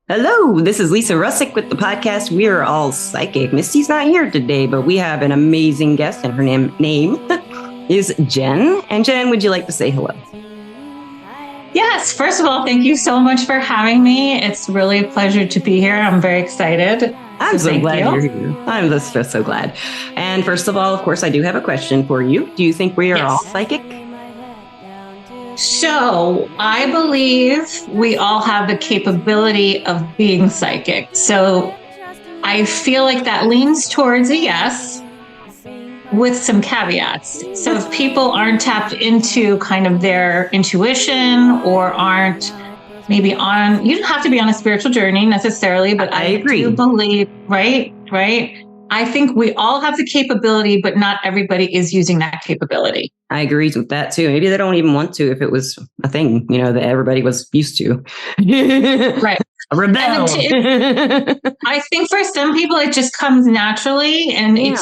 Hello, this is Lisa Russick with the podcast We Are All Psychic. Misty's not here today, but we have an amazing guest, and her name is Jen. And Jen, would you like to say hello? Yes, first of all, thank you so much for having me. It's really a pleasure to be here. I'm very excited. I'm so glad you're here. I'm just so glad. And first of all, of course, I do have a question for you. Do you think we are all psychic? So I believe we all have the capability of being psychic. So I feel like that leans towards a yes, with some caveats. So if people aren't tapped into kind of their intuition or aren't maybe on, you don't have to be on a spiritual journey necessarily, but I agree. Do believe, right? I think we all have the capability, but not everybody is using that capability. I agree with that too. Maybe they don't even want to if it was a thing, that everybody was used to. Right. A rebel. I think for some people it just comes naturally, and it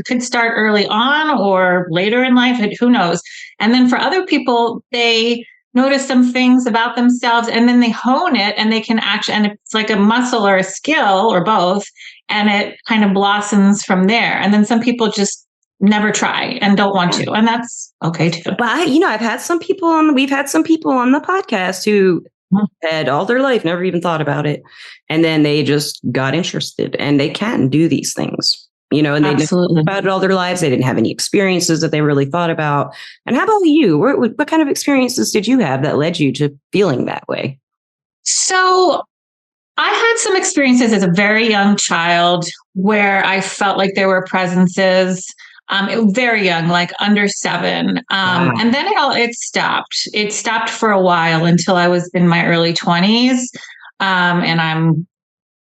could start early on or later in life. Who knows? And then for other people, they notice some things about themselves, and then they hone it, and they can actually, and it's like a muscle or a skill or both, and it kind of blossoms from there. And then some people just never try and don't want to, and that's okay too. But we've had some people on the podcast who had all their life never even thought about it, and then they just got interested, and they can do these things. And they didn't think about it all their lives. They didn't have any experiences that they really thought about. And how about you? What kind of experiences did you have that led you to feeling that way? So I had some experiences as a very young child where I felt like there were presences. Very young, like under 7. Wow. And then it stopped. It stopped for a while until I was in my early 20s. And I'm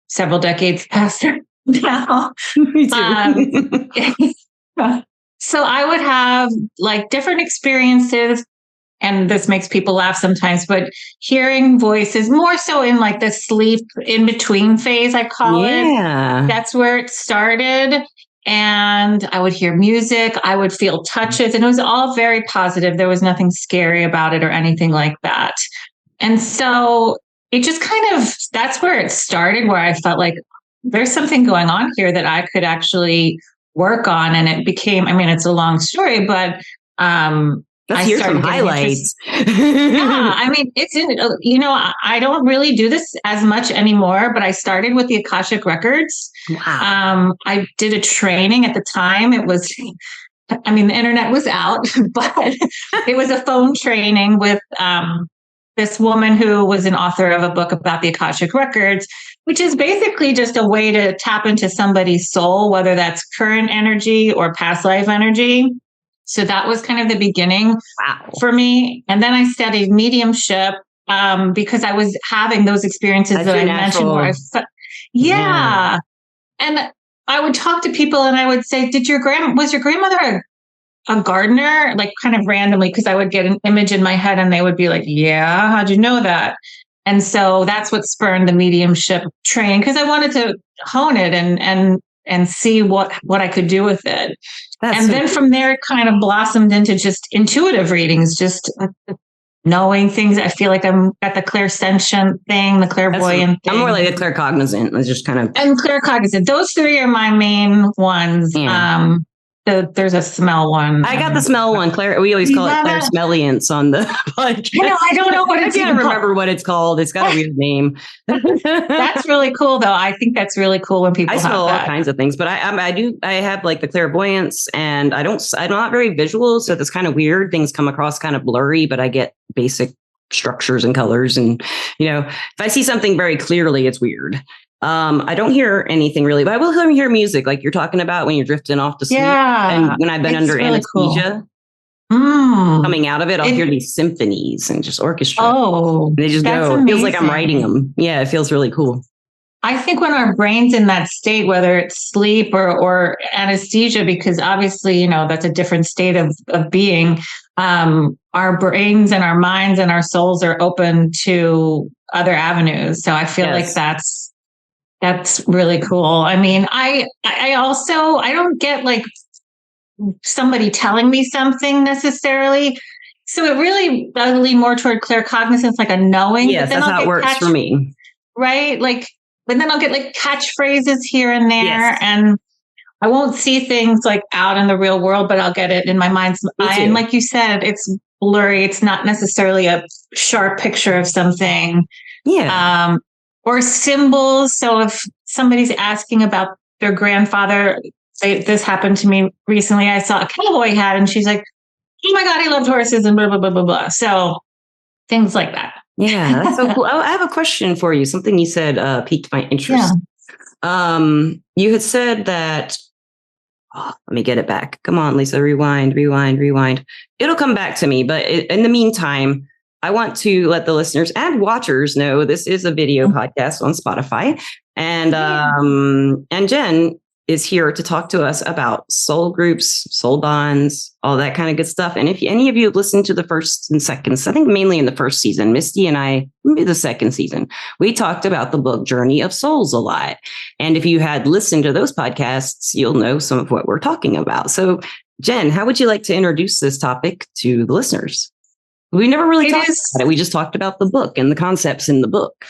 several decades past it now. Me too. So I would have like different experiences, and this makes people laugh sometimes, but hearing voices more so in like the sleep in between phase, I call it. That's where it started. And I would hear music, I would feel touches, and it was all very positive. There was nothing scary about it or anything like that. And so it just that's where it started, where I felt like there's something going on here that I could actually work on. And it became, it's a long story, but let's hear some highlights. I don't really do this as much anymore, but I started with the Akashic Records. Wow. I did a training at the time. It was, the internet was out, but it was a phone training with this woman who was an author of a book about the Akashic Records, which is basically just a way to tap into somebody's soul, whether that's current energy or past life energy. So that was kind of the beginning for me. And then I studied mediumship because I was having those experiences that I mentioned. And I would talk to people and I would say, was your grandmother a gardener? Like kind of randomly, because I would get an image in my head and they would be like, yeah, how'd you know that? And so that's what spurred the mediumship training, because I wanted to hone it and see what I could do with it. Then from there, it kind of blossomed into just intuitive readings, just knowing things. I feel like I'm at the clairsentient thing, the clairvoyant thing. I'm more like a claircognizant. It's just kind of... And claircognizant. Those 3 are my main ones. Yeah. There's a smell one. I got the smell one. We always call it clairsmellience on the podcast. I don't know what it's called. I can't remember what it's called. It's got a weird name. That's really cool, though. I think that's really cool when people smell all kinds of things, but I have like the clairvoyance, and I'm not very visual, so it's kind of weird. Things come across kind of blurry, but I get basic structures and colors, and if I see something very clearly, it's weird. I don't hear anything really, but I will hear music, like you're talking about when you're drifting off to sleep. Yeah, and when I've been under really anesthesia, coming out of it, I'll hear these symphonies and just orchestra. Oh, and they just go. Amazing. It feels like I'm writing them. Yeah, it feels really cool. I think when our brain's in that state, whether it's sleep or anesthesia, because obviously, that's a different state of being, our brains and our minds and our souls are open to other avenues. So I feel like that's really cool. I don't get like somebody telling me something necessarily. So it really, I lean more toward claircognizance, like a knowing. Yes, that's how it works for me. right? Like, but then I'll get like catchphrases here and there. Yes. And I won't see things like out in the real world, but I'll get it in my mind's eye. And like you said, it's blurry. It's not necessarily a sharp picture of something. Yeah. Or symbols. So if somebody's asking about their grandfather, this happened to me recently. I saw a cowboy hat and she's like, oh my God, he loved horses and blah, blah, blah, blah, blah. So things like that. Yeah, that's so cool. I have a question for you. Something you said piqued my interest. Yeah. You had said that, let me get it back. Come on, Lisa, rewind. It'll come back to me. But in the meantime, I want to let the listeners and watchers know this is a video podcast on Spotify. And Jen is here to talk to us about soul groups, soul bonds, all that kind of good stuff. And if any of you have listened to the first and second, I think mainly in the first season, Misty and I, maybe the second season, we talked about the book Journey of Souls a lot. And if you had listened to those podcasts, you'll know some of what we're talking about. So Jen, how would you like to introduce this topic to the listeners? We never really talked about it. We just talked about the book and the concepts in the book.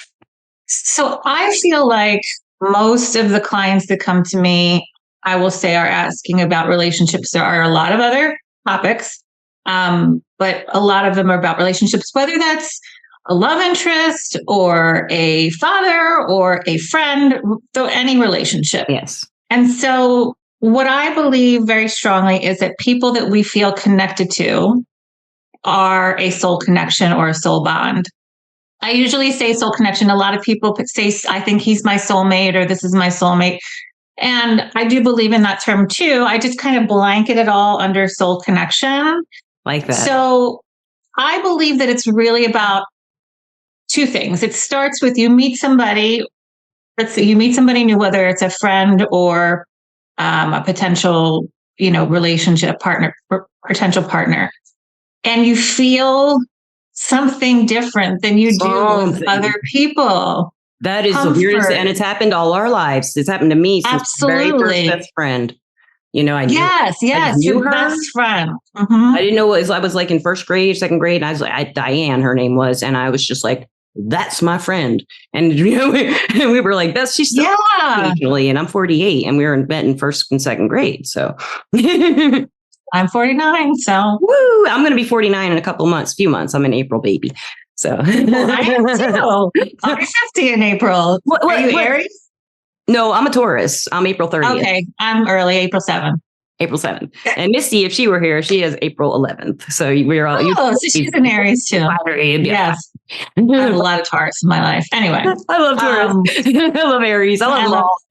So I feel like most of the clients that come to me, I will say, are asking about relationships. There are a lot of other topics, but a lot of them are about relationships, whether that's a love interest or a father or a friend, so any relationship. Yes. And so what I believe very strongly is that people that we feel connected to are a soul connection or a soul bond. I usually say soul connection. A lot of people say, I think he's my soulmate or this is my soulmate. And I do believe in that term too. I just kind of blanket it all under soul connection. Like that. So I believe that it's really about two things. It starts with you meet somebody. Let's say you meet somebody new, whether it's a friend or a potential, relationship partner, potential partner. And you feel something different than you do with other people. That is the weirdest, and it's happened all our lives. It's happened to me since Absolutely. the very first best friend. I knew, yes, I knew your her. best friend. Mm-hmm. I didn't know what I was like in first grade, second grade. And I was like, Diane, her name was, and I was just like, that's my friend. And we were like, she's still occasionally, and I'm 48, and we were met in first and second grade. So. I'm 49, so woo! I'm going to be 49 in a few months. I'm an April baby, so I am too. I'll be 50 in April. Are you Aries? No, I'm a Taurus. I'm April 30th. Okay, I'm early, April 7th. April 7th. And Misty, if she were here, she is April 11th. So we're all. So she's an Aries too. Yes. I have a lot of Taurus in my life. Anyway, I love Taurus. I love Aries. I love them all.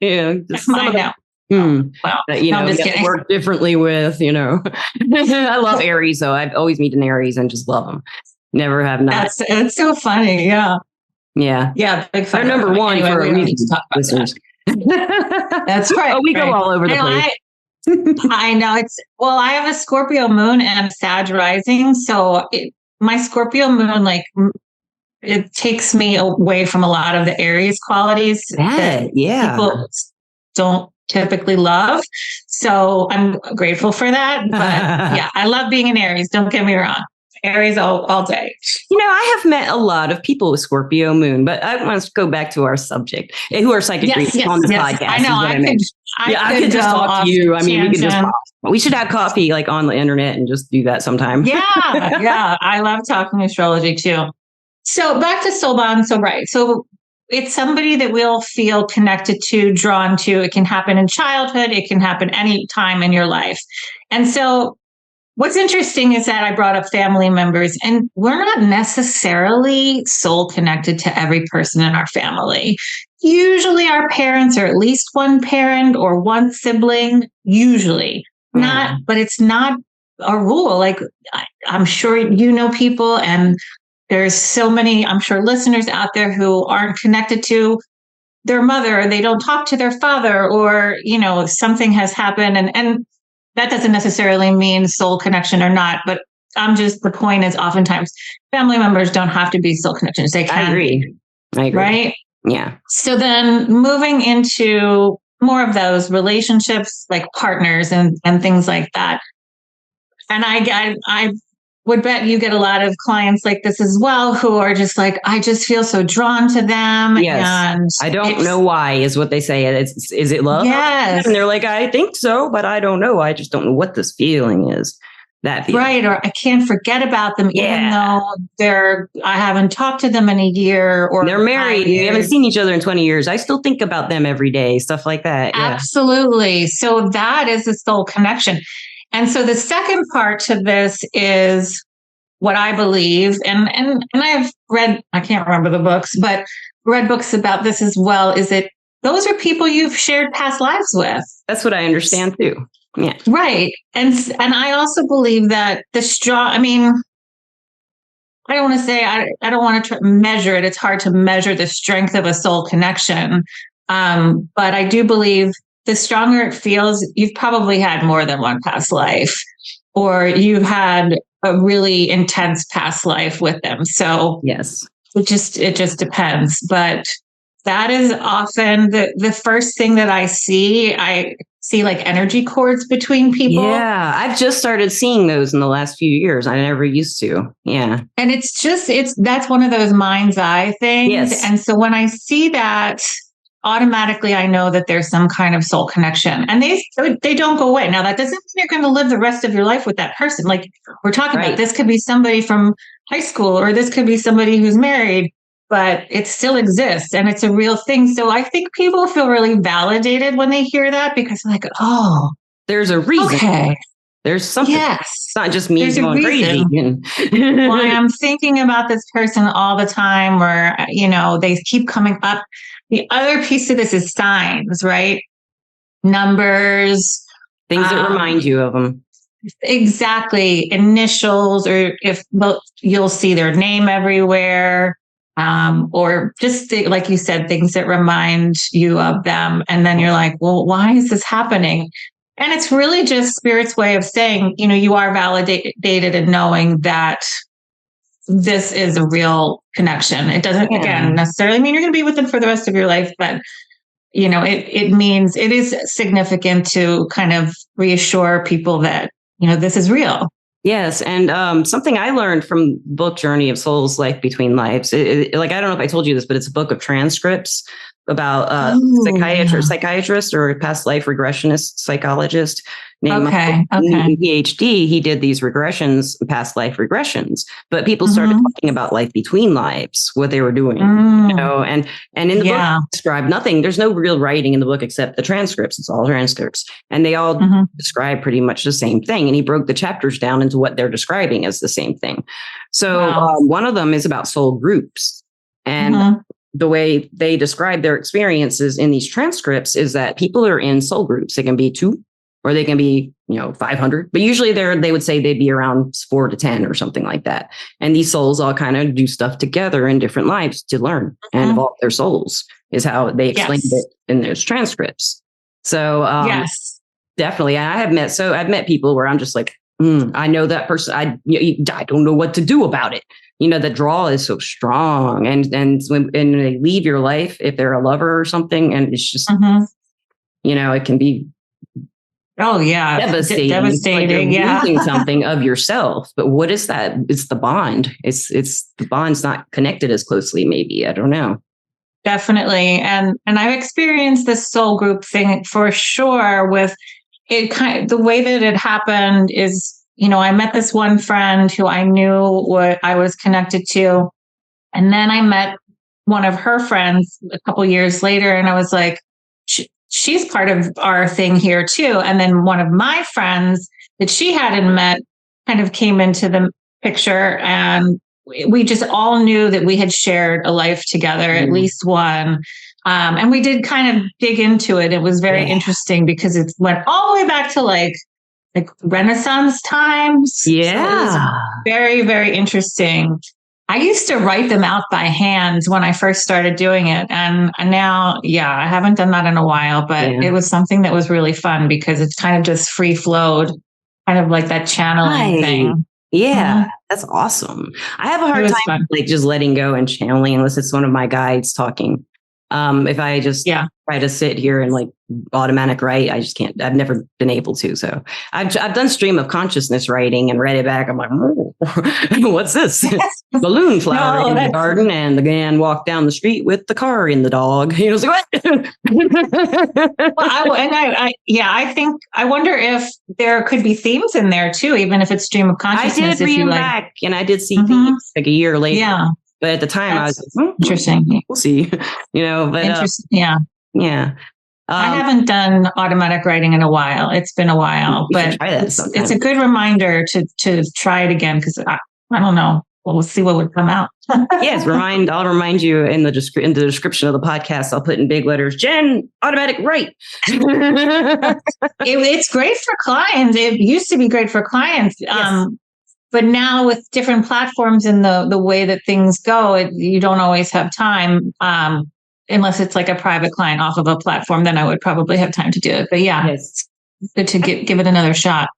I know. Well, you have to work differently with, I love Aries, so I've always meet an Aries and just love them. Never have not. That's so funny. Yeah. Big fan. They're number one for a reason, listeners. That's right. We go all over the place. I know I have a Scorpio moon and Sag rising. So my Scorpio moon, it takes me away from a lot of the Aries qualities that people don't typically love. So I'm grateful for that. But I love being an Aries. Don't get me wrong. Aries all day. I have met a lot of people with Scorpio moon, but I want to go back to our subject, who are psychic readers on this podcast. I know. I could just talk to you. I mean, we should have coffee on the internet and just do that sometime. Yeah. I love talking astrology too. So back to soul bond. So it's somebody that we'll feel connected to, drawn to. It can happen in childhood. It can happen any time in your life. And so what's interesting is that I brought up family members, and we're not necessarily soul connected to every person in our family. Usually our parents, or at least one parent or one sibling, usually not, but it's not a rule. I'm sure people, and there's so many, I'm sure, listeners out there who aren't connected to their mother, or they don't talk to their father, or, something has happened. And that doesn't necessarily mean soul connection or not, but the point is oftentimes family members don't have to be soul connections. They can. I agree. Right? Yeah. So then moving into more of those relationships, like partners and things like that. And I would bet you get a lot of clients like this as well, who are just like, I just feel so drawn to them. Yes. And I don't know why is what they say. Is it love? Yes. And they're like, I think so, but I don't know. I just don't know what this feeling is. That feeling. Right. Or I can't forget about them, even though I haven't talked to them in a year, or they're married. We haven't seen each other in 20 years. I still think about them every day. Stuff like that. Absolutely. Yeah. So that is the soul connection. And so the second part to this is what I believe, and I've read, I can't remember the books, but read books about this as well, is that those are people you've shared past lives with. That's what I understand too. Yeah. Right. And I also believe that the strong, I mean, I don't want to say, I don't want to measure it. It's hard to measure the strength of a soul connection. But I do believe the stronger it feels, you've probably had more than one past life, or you've had a really intense past life with them. So yes, it just depends. But that is often the first thing that I see. I see like energy cords between people. Yeah, I've just started seeing those in the last few years. I never used to. Yeah. And that's one of those mind's eye things. Yes. And so when I see that, automatically I know that there's some kind of soul connection, and they don't go away. Now that doesn't mean you're going to live the rest of your life with that person. Like we're talking about, this could be somebody from high school, or this could be somebody who's married, but it still exists and it's a real thing. So I think people feel really validated when they hear that, because they're like, oh, there's a reason. Okay. There's something. Yes. It's not just me going crazy. Why I'm thinking about this person all the time, or, they keep coming up. The other piece of this is signs, right? Numbers. Things that remind you of them. Exactly. Initials, or you'll see their name everywhere. Or just like you said, things that remind you of them. And then you're like, well, why is this happening? And it's really just Spirit's way of saying, you are validated in knowing that this is a real connection. It doesn't, again, necessarily mean you're going to be with them for the rest of your life, but it means it is significant to kind of reassure people that, this is real. Yes. And something I learned from book Journey of Souls, Life Between Lives, like, I don't know if I told you this, but it's a book of transcripts about psychiatrist or past life regressionist psychologist named PhD. He did these regressions, past life regressions, but people started talking about life between lives, what they were doing, and in the book describe nothing. There's no real writing in the book except the transcripts. It's all transcripts, and they all describe pretty much the same thing. And he broke the chapters down into what they're describing as the same thing. So one of them is about soul groups, and the way they describe their experiences in these transcripts is that people are in soul groups. They can be 2, or they can be, 500, but usually they would say they'd be around 4 to 10 or something like that. And these souls all kind of do stuff together in different lives to learn and evolve their souls, is how they explained it in those transcripts. So definitely, I've met people where I'm just like, I know that person. I don't know what to do about it. The draw is so strong, and when they leave your life, if they're a lover or something, and it's just, it can be, devastating. Devastating, like losing something of yourself. But what is that? It's the bond. It's the bond's not connected as closely. Maybe, I don't know. Definitely, and I've experienced this soul group thing for sure. With it, the way that it happened is, I met this one friend who I knew what I was connected to. And then I met one of her friends a couple years later, and I was like, she's part of our thing here too. And then one of my friends that she hadn't met kind of came into the picture, and we just all knew that we had shared a life together, at least one. And we did kind of dig into it. It was very interesting because it went all the way back to like Renaissance times. Yeah. So it was very, very interesting. I used to write them out by hand when I first started doing it. And now, I haven't done that in a while, but it was something that was really fun because it's kind of just free flowed, kind of like that channeling thing. Yeah, that's awesome. I have a hard time like just letting go and channeling unless it's one of my guides talking. If I just try to sit here and like automatic write, I just can't. I've never been able to. So I've done stream of consciousness writing and read it back. I'm like, oh, what's this? Balloon flower in the garden, and the man walked down the street with the car and the dog. You know, so what? I wonder if there could be themes in there too, even if it's stream of consciousness. I did read them back, and I did see themes like a year later. Yeah. But at the time, I was like, interesting. We'll see, you know. But interesting. Yeah. I haven't done automatic writing in a while. It's been a while, but it's a good reminder to try it again, because I don't know. We'll see what would come out. Yes, I'll remind you in the description of the podcast. I'll put in big letters, Jen, automatic write. It's great for clients. It used to be great for clients. Yes. But now with different platforms and the way that things go, you don't always have time, unless it's like a private client off of a platform. Then I would probably have time to do it. But it's good to give it another shot.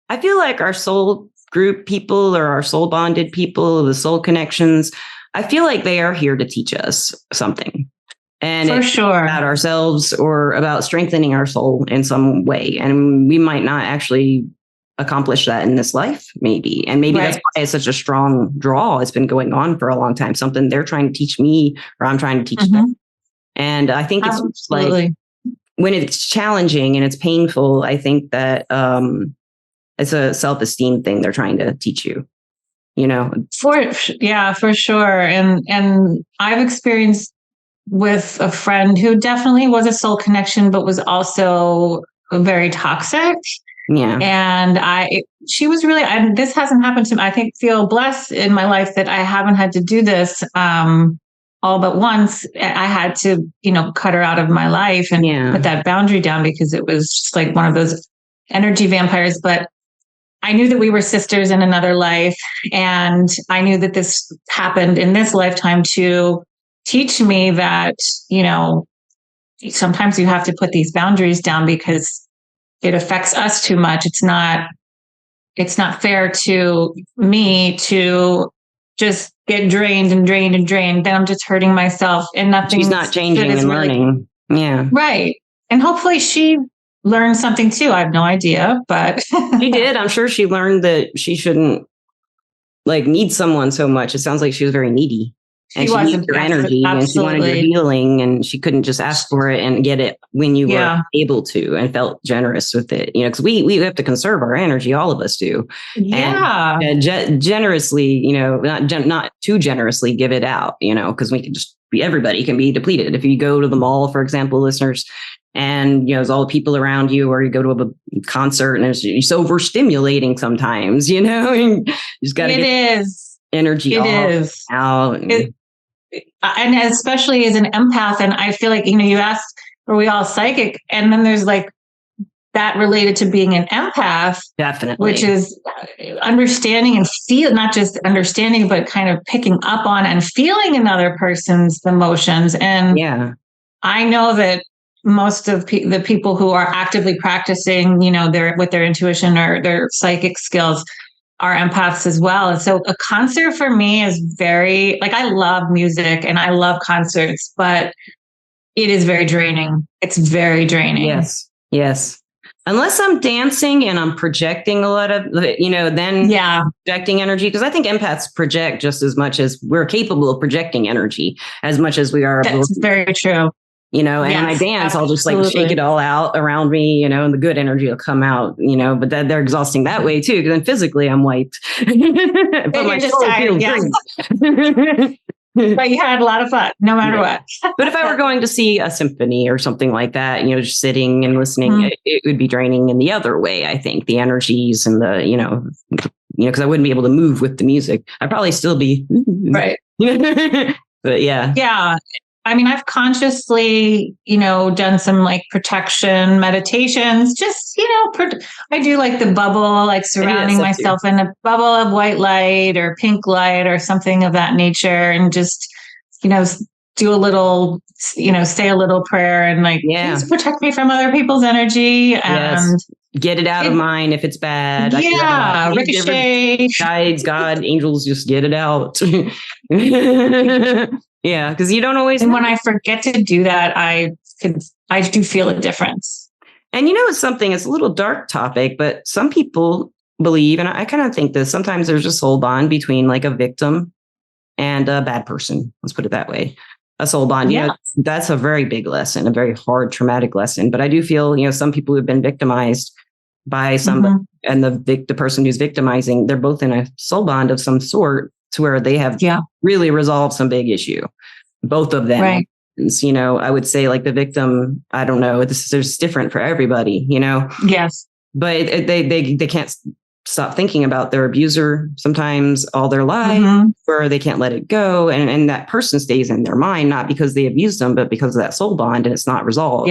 I feel like our soul group people, or our soul bonded people, the soul connections, I feel like they are here to teach us something. And for sure, about ourselves or about strengthening our soul in some way. And we might not actually accomplish that in this life, maybe. And maybe that's why it's such a strong draw. It's been going on for a long time. Something they're trying to teach me, or I'm trying to teach them. And I think it's like when it's challenging and it's painful, I think that it's a self-esteem thing they're trying to teach you, you know? For sure. And I've experienced with a friend who definitely was a soul connection, but was also very toxic. Yeah. And she was really, this hasn't happened to me. I feel blessed in my life that I haven't had to do this all but once. I had to, cut her out of my life and put that boundary down, because it was just like one of those energy vampires. But I knew that we were sisters in another life. And I knew that this happened in this lifetime to teach me that, sometimes you have to put these boundaries down, because it affects us too much. It's not fair to me to just get drained. Then I'm just hurting myself, and nothing. She's not changing and learning. Yeah. Right. And hopefully she learned something too. I have no idea, but she did. I'm sure she learned that she shouldn't need someone so much. It sounds like she was very needy. And she needed your energy, and she wanted your healing, and she couldn't just ask for it and get it when you were able to, and felt generous with it. Because we have to conserve our energy. All of us do. Yeah. And generously, not too generously give it out, because we can just everybody can be depleted. If you go to the mall, for example, listeners, and there's all the people around you, or you go to a concert and it's overstimulating sometimes, you just got to get energy out. And especially as an empath, and I feel like, you asked, are we all psychic? And then there's that related to being an empath, definitely, which is understanding and feel, not just understanding, but kind of picking up on and feeling another person's emotions. And I know that most of the people who are actively practicing, with their intuition or their psychic skills, are empaths as well. And so a concert for me is very, I love music and I love concerts, but it is very draining. It's very draining. Yes. Unless I'm dancing and I'm projecting a lot of, then projecting energy. Because I think empaths project just as much as we're capable of projecting energy, as much as we are. That's very true. And when I dance, I'll just shake it all out around me, and the good energy will come out, but they're exhausting that way too. Because then physically I'm wiped. But my soul feels great. But you had a lot of fun, no matter what. But if I were going to see a symphony or something like that, just sitting and listening, it would be draining in the other way. I think the energies and the, because I wouldn't be able to move with the music. I'd probably still be right. But yeah. I mean, I've consciously, done some protection meditations, just, I do the bubble, surrounding myself in a bubble of white light or pink light or something of that nature. And just, do a little, say a little prayer and please protect me from other people's energy. And get it out of mine if it's bad. Ricochet. Guides, God, angels, just get it out. Yeah, because you don't always And know. when I forget to do that, I do feel a difference. And it's something, it's a little dark topic, but some people believe, and I kind of think this, sometimes there's a soul bond between like a victim and a bad person. Let's put it that way. A soul bond. Yeah. That's a very big lesson, a very hard, traumatic lesson. But I do feel, some people who've been victimized by somebody and the person who's victimizing, they're both in a soul bond of some sort to where they have really resolved some big issue. Both of them. Right. I would say like the victim, I don't know, there's different for everybody, Yes. But they can't stop thinking about their abuser sometimes all their life, or they can't let it go. And that person stays in their mind, not because they abused them, but because of that soul bond, and it's not resolved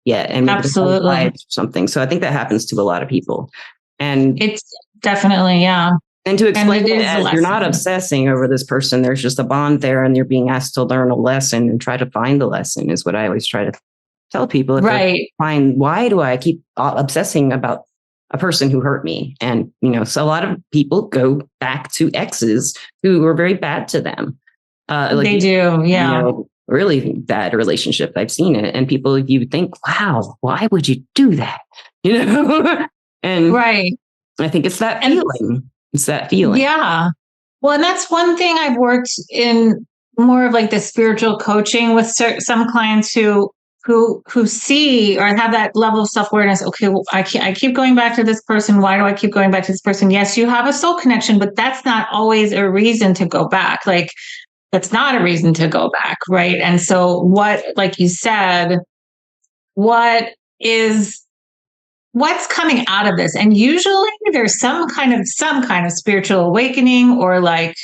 yet. And maybe absolutely or something. So I think that happens to a lot of people. And it's definitely, and to explain it as you're not obsessing over this person, there's just a bond there, and you're being asked to learn a lesson and try to find the lesson is what I always try to tell people. Right. Find, why do I keep obsessing about a person who hurt me? And, so a lot of people go back to exes who were very bad to them. They do. Yeah. Really bad relationship. I've seen it. And people, you think, wow, why would you do that? And right. I think it's that feeling. It's that feeling. Yeah. Well, and that's one thing I've worked in more of like the spiritual coaching with some clients who see or have that level of self-awareness. Okay, well, I keep going back to this person. Why do I keep going back to this person? Yes, you have a soul connection, but that's not always a reason to go back. Like, that's not a reason to go back, right? And so what, like you said, what's coming out of this? And usually there's some kind of spiritual awakening, or like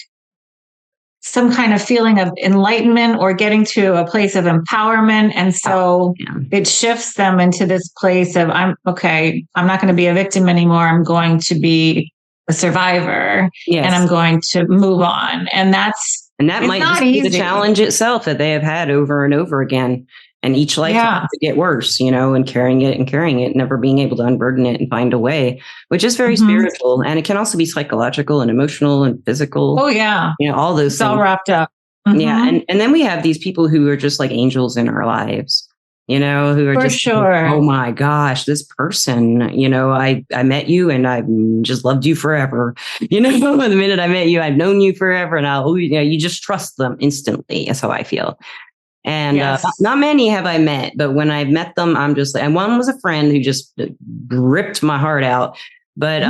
some kind of feeling of enlightenment, or getting to a place of empowerment. And so it shifts them into this place of, I'm not going to be a victim anymore. I'm going to be a survivor, and I'm going to move on. And that might just be the challenge itself that they have had over and over again. And each life to get worse, and carrying it, never being able to unburden it and find a way, which is very spiritual. And it can also be psychological and emotional and physical. Oh, yeah. All those it's things. all wrapped up. Yeah. And then we have these people who are just like angels in our lives, who are For just, sure. Oh my gosh, this person, I met you and I've just loved you forever. The minute I met you, I've known you forever. And you just trust them instantly. That's how I feel. And not many have I met, but when I've met them, I'm just like, and one was a friend who just ripped my heart out. But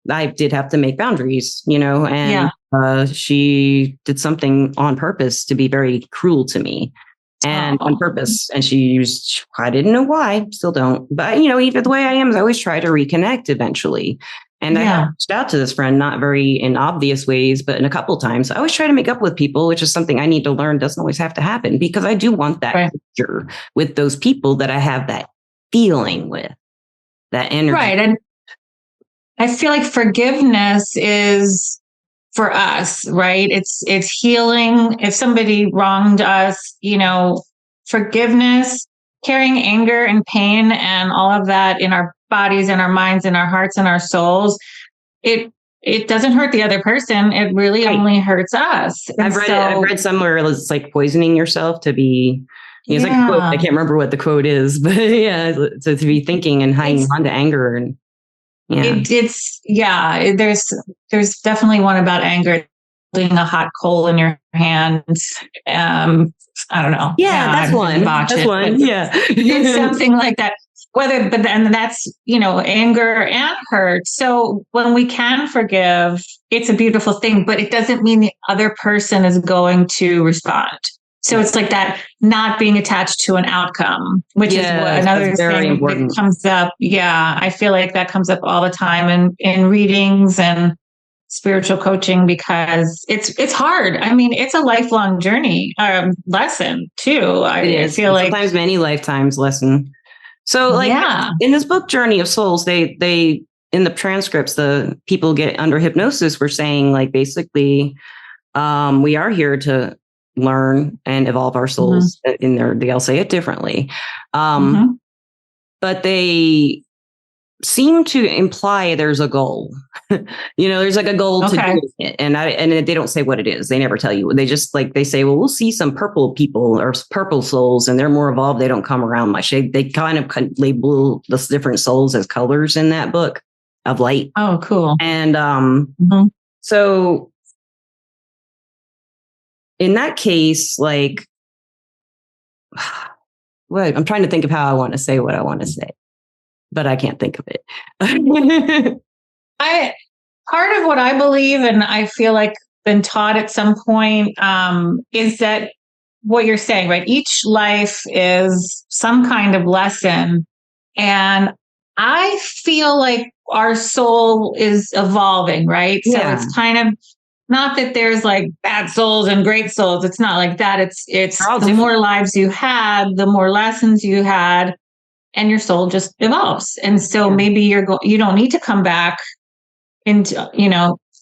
I did have to make boundaries, and she did something on purpose to be very cruel to me, and on purpose. And I didn't know why, still don't. But, even the way I am is I always try to reconnect eventually. And I have reached out to this friend, not very in obvious ways, but in a couple of times. I always try to make up with people, which is something I need to learn. Doesn't always have to happen, because I do want that picture with those people that I have that feeling with, that energy. Right. And I feel like forgiveness is for us, right? It's healing. If somebody wronged us, forgiveness, carrying anger and pain and all of that in our bodies and our minds and our hearts and our souls, it doesn't hurt the other person. It really only hurts us. And I've read somewhere it's like poisoning yourself to be, it's like a quote. I can't remember what the quote is, but to be thinking and hanging on to anger. And there's definitely one about anger, holding a hot coal in your hands. I don't know. That's one. It's something like that. And that's, anger and hurt. So when we can forgive, it's a beautiful thing, but it doesn't mean the other person is going to respond. So it's like that, not being attached to an outcome, which is another thing that comes up. Yeah. I feel like that comes up all the time in readings and spiritual coaching, because it's hard. I mean, it's a lifelong journey, lesson too. I feel like sometimes many lifetimes lesson. So in this book, Journey of Souls, they in the transcripts, the people get under hypnosis were saying like, basically, we are here to learn and evolve our souls. They'll say it differently. But they seem to imply there's a goal. There's like a goal to do it. And they don't say what it is. They never tell you. They just like, they say, well, we'll see some purple people or purple souls, and they're more evolved. They don't come around much. They kind of label the different souls as colors in that book of light. Oh, cool. And so in that case, like, well, I'm trying to think of how I want to say what I want to say, but I can't think of it. Part of what I believe, and I feel like been taught at some point, is that what you're saying, right? Each life is some kind of lesson. And I feel like our soul is evolving, right? Yeah. So it's kind of not that there's like bad souls and great souls. It's not like that. It's the more lives you had, the more lessons you had, and your soul just evolves. And so maybe you don't need to come back into,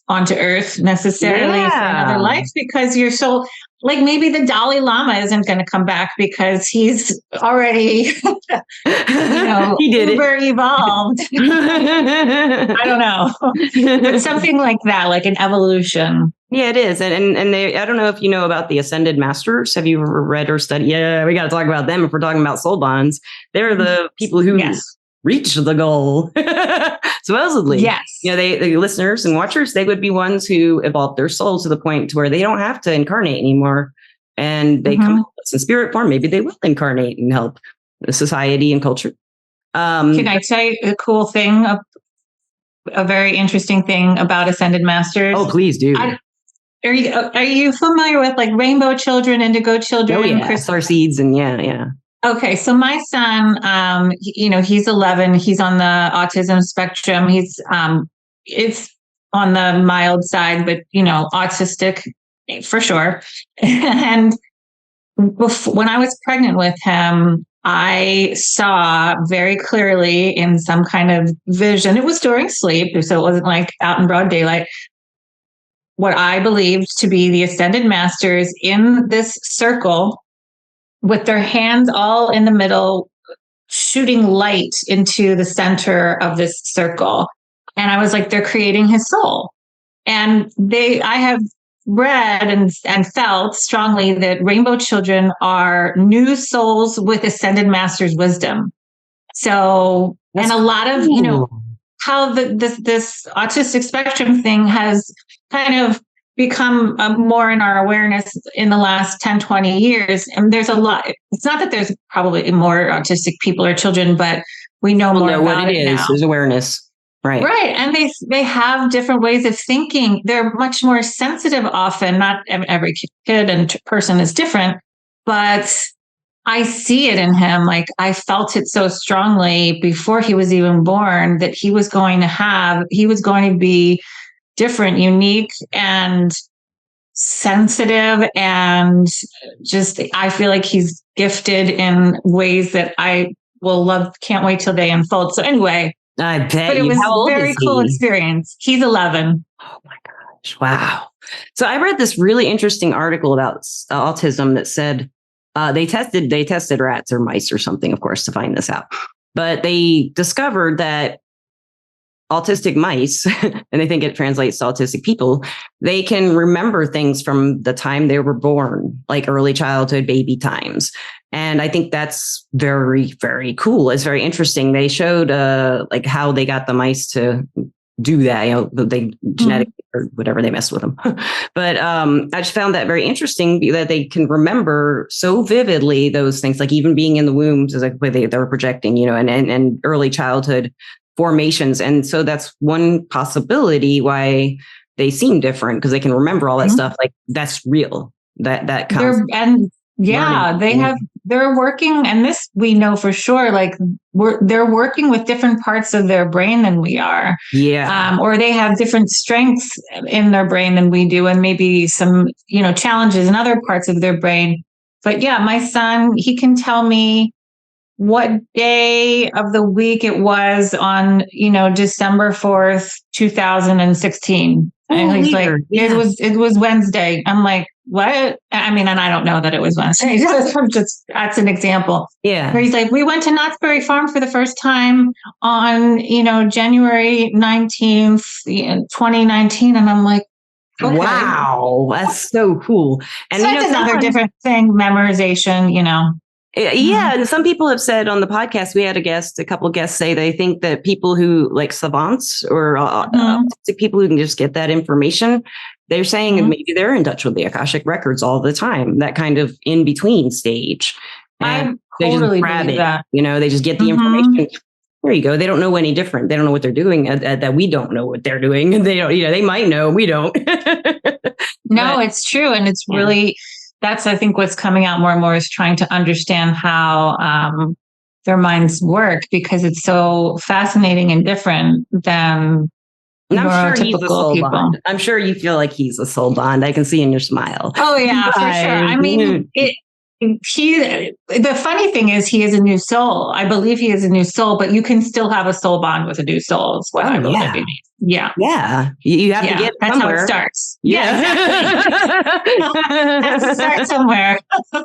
onto Earth necessarily for another life, because your soul, like maybe the Dalai Lama isn't going to come back because he's already, he did uber evolved. I don't know, but something like that, like an evolution. Yeah, it is. And they, I don't know if you know about the Ascended Masters. Have you ever read or studied? Yeah, we got to talk about them if we're talking about soul bonds. They're the people who reach the goal. Supposedly. Yes. The listeners and watchers, they would be ones who evolved their souls to the point to where they don't have to incarnate anymore. And they come in spirit form. Maybe they will incarnate and help the society and culture. Can I tell you a cool thing, a very interesting thing about Ascended Masters? Oh, please do. Are you familiar with like rainbow children, indigo children? Oh, yeah. Star seeds and yeah. Okay, so my son, he's 11. He's on the autism spectrum. He's it's on the mild side, but autistic for sure. And when I was pregnant with him, I saw very clearly in some kind of vision. It was during sleep, so it wasn't like out in broad daylight. What I believed to be the Ascended Masters in this circle, with their hands all in the middle, shooting light into the center of this circle. And I was like, they're creating his soul. And I have read and felt strongly that rainbow children are new souls with Ascended Masters wisdom. So, and a lot of, how this autistic spectrum thing has kind of become more in our awareness in the last 10, 20 years. And there's a lot. It's not that there's probably more autistic people or children, but we know more about what it is. Now. There's awareness. Right. Right. And they have different ways of thinking. They're much more sensitive often. Not every kid and person is different, but I see it in him. Like I felt it so strongly before he was even born that he was going to be different, unique, and sensitive, and just I feel like he's gifted in ways that I will love. Can't wait till they unfold. So anyway, I bet. But it was a very cool experience. He's 11. Oh my gosh! Wow. So I read this really interesting article about autism that said they tested rats or mice or something, of course, to find this out, but they discovered that autistic mice, and I think it translates to autistic people, they can remember things from the time they were born, like early childhood, baby times. And I think that's very, very cool. It's very interesting. They showed like how they got the mice to do that, they genetically or whatever, they messed with them. But I just found that very interesting that they can remember so vividly those things, like even being in the wombs is like the way they were projecting, and early childhood formations. And so that's one possibility why they seem different, because they can remember all that stuff. Like that's real. That comes. They're working, and this we know for sure, like they're working with different parts of their brain than we are. Yeah. Or they have different strengths in their brain than we do, and maybe some, challenges in other parts of their brain. But yeah, my son, he can tell me what day of the week it was on, December 4th, 2016. And he's like, Yeah. it was Wednesday. I'm like, what? I mean, and I don't know that it was Wednesday. That's an example. Yeah. Where he's like, we went to Knott's Berry Farm for the first time on, January 19th, 2019. And I'm like, okay. Wow, that's so cool. And So that's another different thing, memorization, Yeah, and some people have said on the podcast, we had a couple of guests say they think that people who like savants or people who can just get that information, they're saying maybe they're in touch with the Akashic records all the time, that kind of in between stage. And I totally believe that. They just get the information. There you go. They don't know any different. They don't know what they're doing that we don't know what they're doing. And they don't, they might know, we don't. No, it's true. And it's really, that's, I think, what's coming out more and more is trying to understand how their minds work, because it's so fascinating and different than neurotypical people. Bond. I'm sure you feel like he's a soul bond. I can see in your smile. Oh, yeah, for sure. I mean, the funny thing is he is a new soul. I believe he is a new soul, but you can still have a soul bond with a new soul is what I believe it means. Yeah. Yeah. You have to get that's somewhere. How it starts. Yeah. Has to start somewhere.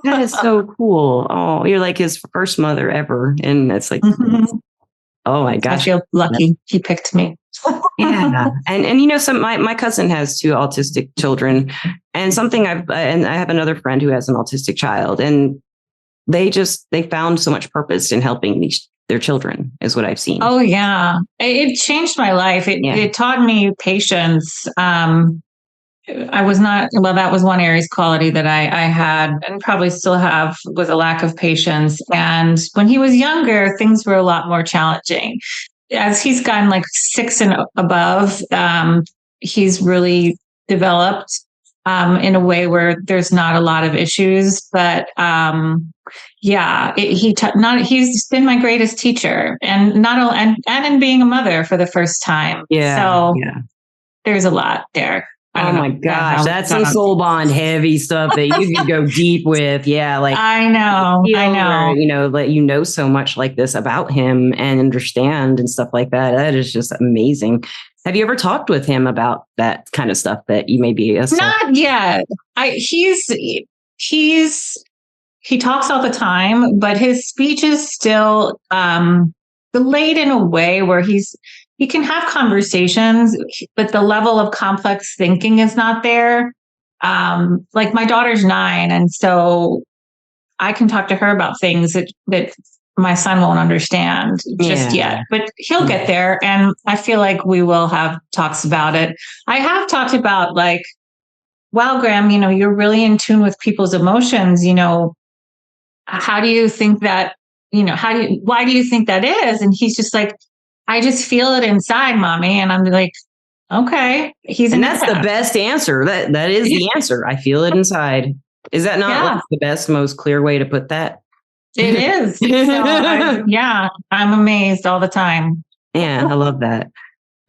That is so cool. Oh, you're like his first mother ever. And it's like, oh my gosh. I feel lucky he picked me. Yeah. And my cousin has 2 autistic children, and I have another friend who has an autistic child, and they found so much purpose in helping their children is what I've seen. Oh yeah. It changed my life. It taught me patience. That was one Aries quality that I had and probably still have, was a lack of patience. And when he was younger, things were a lot more challenging. As he's gotten like 6 and above, he's really developed in a way where there's not a lot of issues. But he's been my greatest teacher, and in being a mother for the first time. Yeah. So there's a lot there. Oh my gosh, that's some soul bond heavy stuff that you can go deep with. Yeah, like I know. Where, let so much like this about him and understand and stuff like that. That is just amazing. Have you ever talked with him about that kind of stuff that you may be? Not yet. He talks all the time, but his speech is still delayed in a way where he can have conversations, but the level of complex thinking is not there. Like my daughter's 9, and so I can talk to her about things that my son won't understand just yet, but he'll get there. And I feel like we will have talks about it. I have talked about like, wow, Graham, you're really in tune with people's emotions. How do you think that, why do you think that is? And he's just like, I just feel it inside, mommy. And I'm like, okay. And that's the best answer. That is the answer. I feel it inside. Is that not the best, most clear way to put that? It is. So I'm amazed all the time. Yeah, I love that.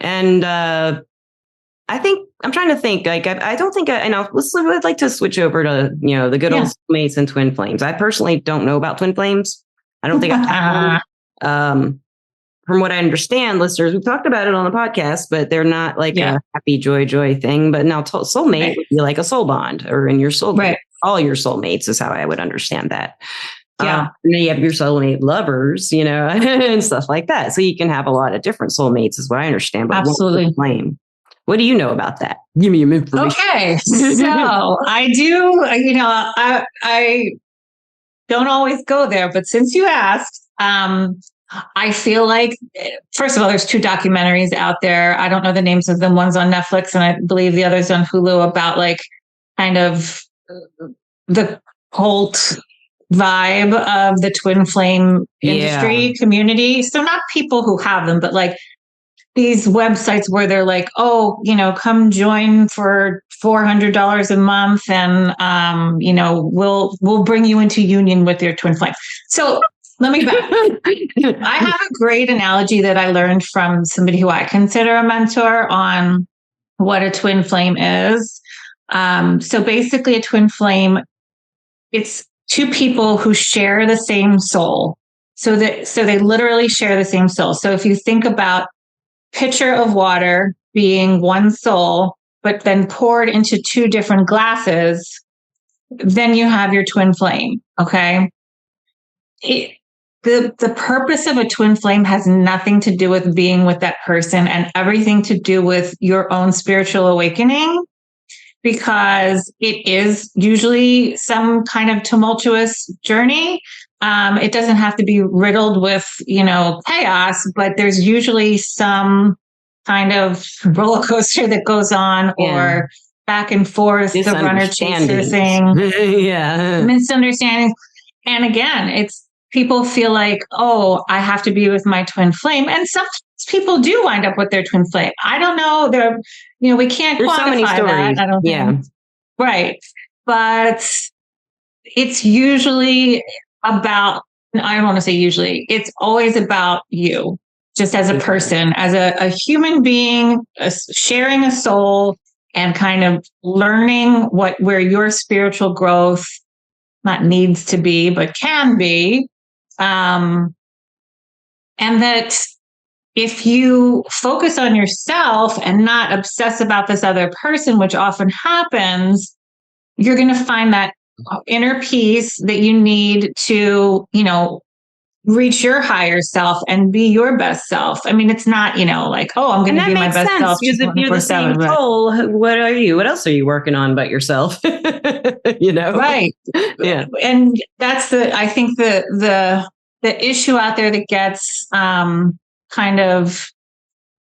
And I think I'm trying to think. Like, I don't think I know. I'd like to switch over to the good old soulmates and twin flames. I personally don't know about twin flames. I don't think from what I understand, listeners, we've talked about it on the podcast, but they're not like a happy joy thing. But now soulmate would be like a soul bond, or in your soul, all your soulmates is how I would understand that. And then you have your soulmate lovers, and stuff like that. So you can have a lot of different soulmates is what I understand. But absolutely. What do you know about that? Give me your information. Okay. So I do, I don't always go there, but since you asked, I feel like, first of all, there's 2 documentaries out there. I don't know the names of them. One's on Netflix, and I believe the other's on Hulu, about like kind of the cult vibe of the twin flame industry community. So not people who have them, but like these websites where they're like, oh, come join for $400 a month, and we'll bring you into union with your twin flame. So let me back. I have a great analogy that I learned from somebody who I consider a mentor on what a twin flame is. So basically a twin flame, it's 2 people who share the same soul. So they literally share the same soul. So if you think about pitcher of water being one soul, but then poured into two different glasses, then you have your twin flame. Okay. The purpose of a twin flame has nothing to do with being with that person and everything to do with your own spiritual awakening, because it is usually some kind of tumultuous journey. It doesn't have to be riddled with, chaos, but there's usually some kind of roller coaster that goes on, or back and forth, the runner chaser thing. Yeah. Misunderstandings. And again, it's people feel like, oh, I have to be with my twin flame. And some people do wind up with their twin flame. I don't know. We can't There's quantify so many stories. that. I don't think. Right. But it's usually about, I don't want to say usually, it's always about you, just as a person, as a human being, sharing a soul and kind of learning where your spiritual growth not needs to be, but can be. And that if you focus on yourself and not obsess about this other person, which often happens, you're going to find that inner peace that you need to, reach your higher self and be your best self. I mean, it's not, like, oh, I'm going to be my best self. Because if you're the same soul, what are you? What else are you working on but yourself? Right. Yeah. And that's I think the issue out there that gets kind of,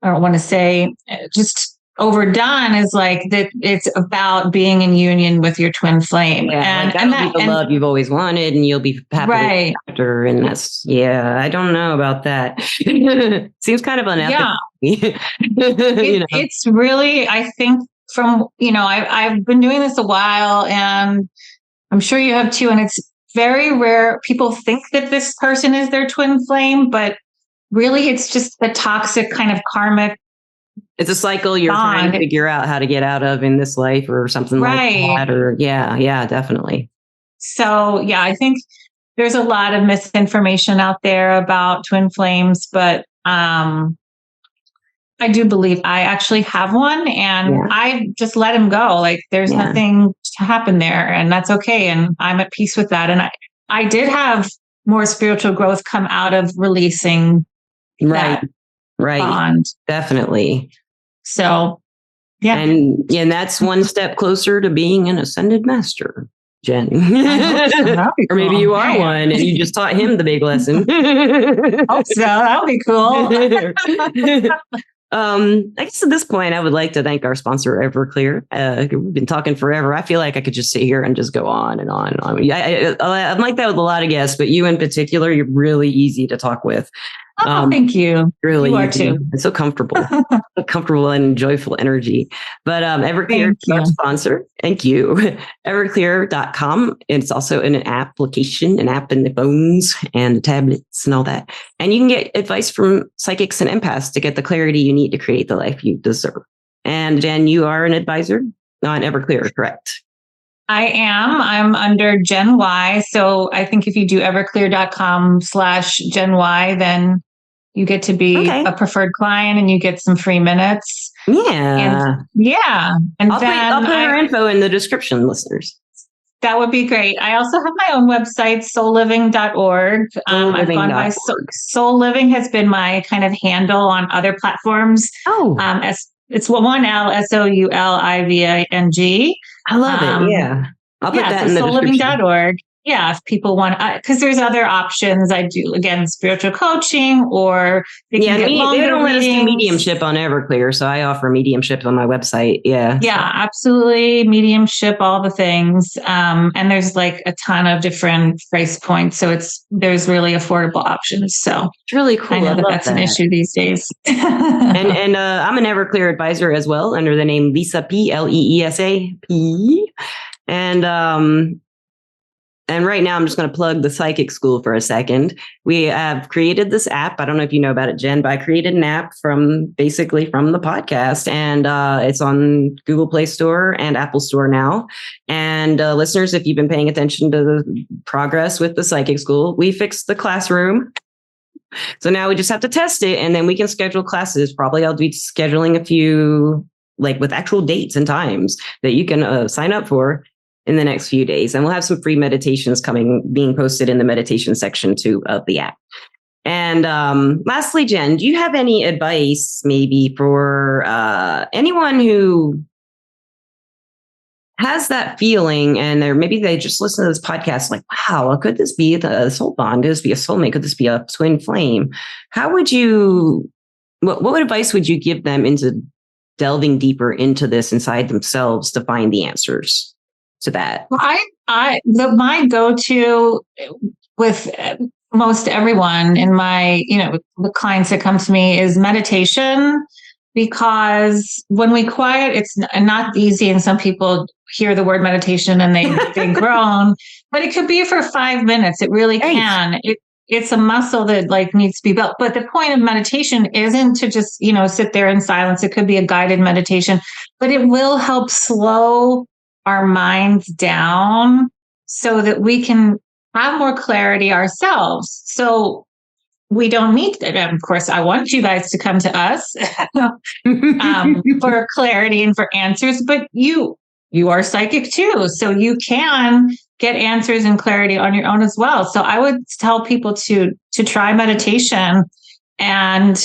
I don't want to say just overdone, is like that it's about being in union with your twin flame. And that'll be the love you've always wanted, and you'll be happy after. And that's, I don't know about that. Seems kind of unethical. Yeah. It's really, I think from, I've been doing this a while, and I'm sure you have too. And it's very rare. People think that this person is their twin flame, but really it's just a toxic kind of karmic. It's a cycle you're trying to figure out how to get out of in this life, or something like that. Or definitely. So I think there's a lot of misinformation out there about twin flames, but I do believe I actually have one, and I just let him go. Like there's nothing to happen there, and that's okay. And I'm at peace with that. And I did have more spiritual growth come out of releasing that bond. Definitely. So, and that's one step closer to being an ascended master, Jen. Or maybe you are one, and you just taught him the big lesson. Hope so. That would be cool. I guess at this point, I would like to thank our sponsor, Everclear. We've been talking forever. I feel like I could just sit here and just go on and on and on. I'm like that with a lot of guests, but you in particular, you're really easy to talk with. Thank you. Really, you are too. It's so comfortable, comfortable and joyful energy. But Everclear is our sponsor. Thank you. Everclear.com. It's also an application, an app in the phones and the tablets and all that. And you can get advice from psychics and empaths to get the clarity you need to create the life you deserve. And Jen, you are an advisor on Everclear, correct? I am. I'm under Gen Y. So I think if you do everclear.com/Gen Y, then you get to be a preferred client, and you get some free minutes. Yeah. And I'll put her info in the description, listeners. That would be great. I also have my own website, SouLiving.org. I've gone by SouLiving has been my kind of handle on other platforms. It's one L, SOULIVING. I love it. Yeah. I'll put that in the description. SouLiving.org. Yeah, if people want, because there's other options. I do, again, spiritual coaching, or they don't let us do mediumship on Everclear, so I offer mediumship on my website. Yeah, absolutely, mediumship, all the things, and there's like a ton of different price points, so there's really affordable options. So it's really cool. I know that's an issue these days. and I'm an Everclear advisor as well, under the name Lisa P, Leesa P, and right now, I'm just going to plug the Psychic School for a second. We have created this app. I don't know if you know about it, Jen, but I created an app from the podcast, and it's on Google Play Store and Apple Store now. And listeners, if you've been paying attention to the progress with the Psychic School, we fixed the classroom. So now we just have to test it, and then we can schedule classes. Probably I'll be scheduling a few like with actual dates and times that you can sign up for in the next few days. And we'll have some free meditations being posted in the meditation section too of the app. And lastly, Jen, do you have any advice maybe for anyone who has that feeling and maybe they just listen to this podcast like, wow, could this be the soul bond? Could this be a soulmate? Could this be a twin flame? How would you, what advice would you give them into delving deeper into this inside themselves to find the answers to that? My go-to with most everyone in my, the clients that come to me is meditation, because when we quiet, it's not easy. And some people hear the word meditation and they groan, but it could be for 5 minutes. It really can. It's a muscle that like needs to be built. But the point of meditation isn't to just, sit there in silence. It could be a guided meditation, but it will help slow our minds down so that we can have more clarity ourselves. So we don't need that. Of course, I want you guys to come to us for clarity and for answers, but you are psychic too. So you can get answers and clarity on your own as well. So I would tell people to try meditation and,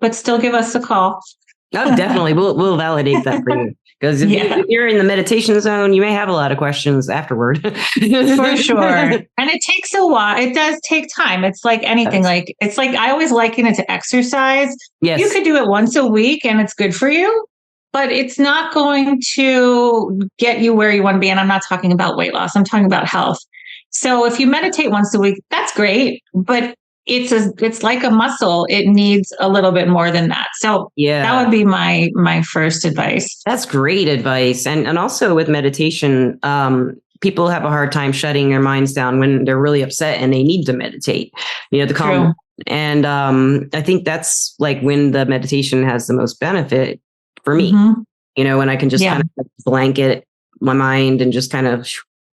but still give us a call. Oh, definitely. We'll validate that for you. Because if you're in the meditation zone, you may have a lot of questions afterward. For sure. And it takes a while. It does take time. It's like anything. I always liken it to exercise. Yes. You could do it once a week and it's good for you, but it's not going to get you where you want to be. And I'm not talking about weight loss. I'm talking about health. So if you meditate once a week, that's great. But it's like a muscle. It needs a little bit more than that. So that would be my first advice. That's great advice. And also with meditation, people have a hard time shutting their minds down when they're really upset and they need to meditate, to calm. And I think that's like when the meditation has the most benefit for me, when I can just kind of blanket my mind and just kind of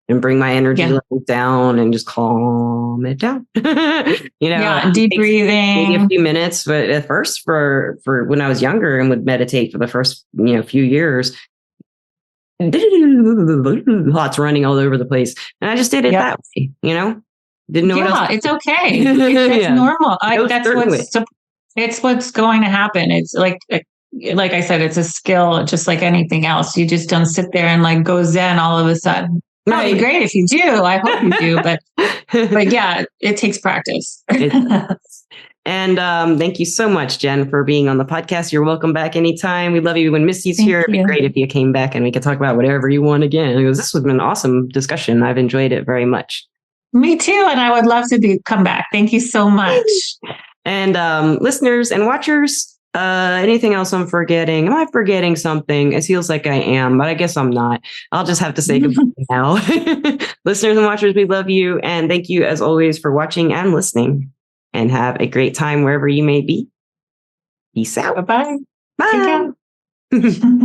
and bring my energy levels down and just calm it down. Deep breathing. Maybe a few minutes, but at first for when I was younger and would meditate for the first, few years, thoughts running all over the place. And I just did it that way, Didn't know what else. It's okay. It's normal. It's what's going to happen. It's like I said, it's a skill, just like anything else. You just don't sit there and like go zen all of a sudden. That'd be great if you do. I hope you do, but it takes practice. And thank you so much, Jen, for being on the podcast. You're welcome back anytime. We love you when Misty's here. It'd be great if you came back and we could talk about whatever you want again. This has been an awesome discussion. I've enjoyed it very much. Me too. And I would love to come back. Thank you so much. And listeners and watchers, anything else I'm forgetting? Am I forgetting something? It feels like I am, but I guess I'm not. I'll just have to say goodbye now. Listeners and watchers, we love you. And thank you as always for watching and listening, and have a great time wherever you may be. Peace out. Bye-bye. Bye.